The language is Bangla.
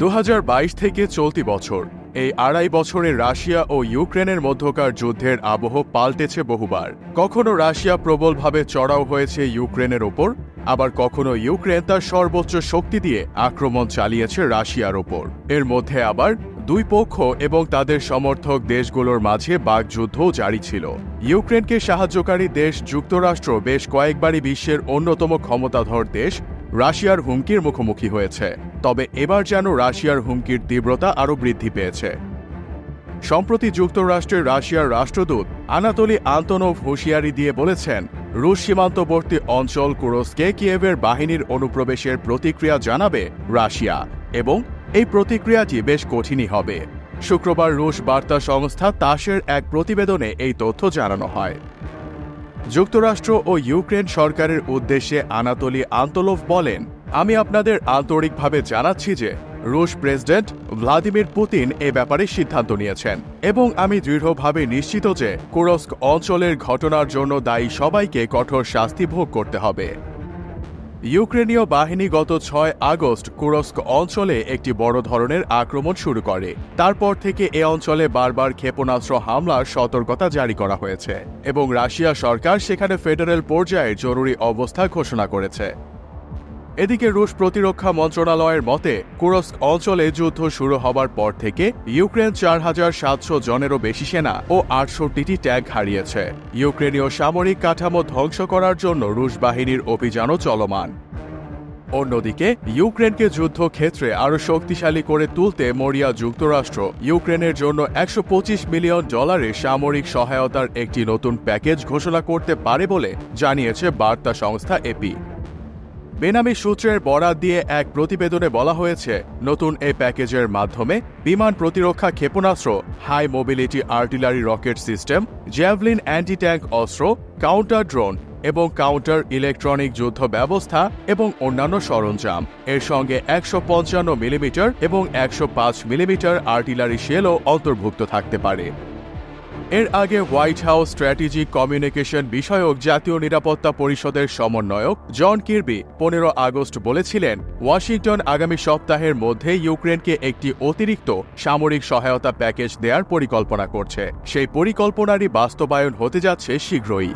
2022 থেকে চলতি বছর এই আড়াই বছরে রাশিয়া ও ইউক্রেনের মধ্যকার যুদ্ধের আবহ পাল্টেছে বহুবার। কখনো রাশিয়া প্রবলভাবে চড়াও হয়েছে ইউক্রেনের ওপর, আবার কখনো ইউক্রেন তার সর্বোচ্চ শক্তি দিয়ে আক্রমণ চালিয়েছে রাশিয়ার ওপর। এর মধ্যে আবার দুই পক্ষ এবং তাদের সমর্থক দেশগুলোর মাঝে বাকযুদ্ধও জারি ছিল। ইউক্রেনকে সাহায্যকারী দেশ যুক্তরাষ্ট্র বেশ কয়েকবারই বিশ্বের অন্যতম ক্ষমতাধর দেশ রাশিয়ার হুমকির মুখোমুখি হয়েছে। তবে এবার যেন রাশিয়ার হুমকির তীব্রতা আরও বৃদ্ধি পেয়েছে। সম্প্রতি যুক্তরাষ্ট্রের রাশিয়ার রাষ্ট্রদূত আনাতোলি আন্তনোভ হুঁশিয়ারি দিয়ে বলেছেন, রুশ সীমান্তবর্তী অঞ্চল কুরস্কে কিয়েভের বাহিনীর অনুপ্রবেশের প্রতিক্রিয়া জানাবে রাশিয়া এবং এই প্রতিক্রিয়াটি বেশ কঠিনই হবে। শুক্রবার রুশ বার্তা সংস্থা তাসের এক প্রতিবেদনে এই তথ্য জানানো হয়। যুক্তরাষ্ট্র ও ইউক্রেন সরকারের উদ্দেশ্যে আনাতোলি আন্তনোভ বলেন, আমি আপনাদের আন্তরিকভাবে জানাচ্ছি যে রুশ প্রেসিডেন্ট ভ্লাদিমির পুতিন এ ব্যাপারে সিদ্ধান্ত নিয়েছেন এবং আমি দৃঢ়ভাবে নিশ্চিত যে কুরস্ক অঞ্চলের ঘটনার জন্য দায়ী সবাইকে কঠোর শাস্তি ভোগ করতে হবে। ইউক্রেনীয় বাহিনী গত 6 আগস্ট কুরস্ক অঞ্চলে একটি বড় ধরনের আক্রমণ শুরু করে। তারপর থেকে এ অঞ্চলে বারবার ক্ষেপণাস্ত্র হামলার সতর্কতা জারি করা হয়েছে এবং রাশিয়া সরকার সেখানে ফেডারেল পর্যায়ে জরুরি অবস্থা ঘোষণা করেছে। এদিকে রুশ প্রতিরক্ষা মন্ত্রণালয়ের মতে, কুরস্ক অঞ্চলে যুদ্ধ শুরু হবার পর থেকে ইউক্রেন 4700 জনেরও বেশি সেনা ও 68টি ট্যাঙ্ক হারিয়েছে। ইউক্রেনীয় সামরিক কাঠামো ধ্বংস করার জন্য রুশ বাহিনীর অভিযানও চলমান। অন্যদিকে ইউক্রেনকে যুদ্ধক্ষেত্রে আরও শক্তিশালী করে তুলতে মরিয়া যুক্তরাষ্ট্র ইউক্রেনের জন্য $125 মিলিয়ন সামরিক সহায়তার একটি নতুন প্যাকেজ ঘোষণা করতে পারে বলে জানিয়েছে বার্তা সংস্থা এপি। বেনামি সূত্রের বরাত দিয়ে এক প্রতিবেদনে বলা হয়েছে, নতুন এই প্যাকেজের মাধ্যমে বিমান প্রতিরক্ষা ক্ষেপণাস্ত্র, high mobility artillery rocket system, javelin anti tank অস্ত্র, কাউন্টার ড্রোন এবং কাউন্টার ইলেকট্রনিক যুদ্ধ ব্যবস্থা এবং অন্যান্য সরঞ্জাম, এর সঙ্গে 155 মিলিমিটার এবং 105 মিলিমিটার আর্টিলারি শেলও অন্তর্ভুক্ত থাকতে পারে। এর আগে হোয়াইট হাউস স্ট্র্যাটেজিক কমিউনিকেশন বিষয়ক জাতীয় নিরাপত্তা পরিষদের সমন্বয়ক জন কির্বি 15 আগস্ট বলেছিলেন, ওয়াশিংটন আগামী সপ্তাহের মধ্যে ইউক্রেনকে একটি অতিরিক্ত সামরিক সহায়তা প্যাকেজ দেওয়ার পরিকল্পনা করছে। সেই পরিকল্পনারই বাস্তবায়ন হতে যাচ্ছে শীঘ্রই।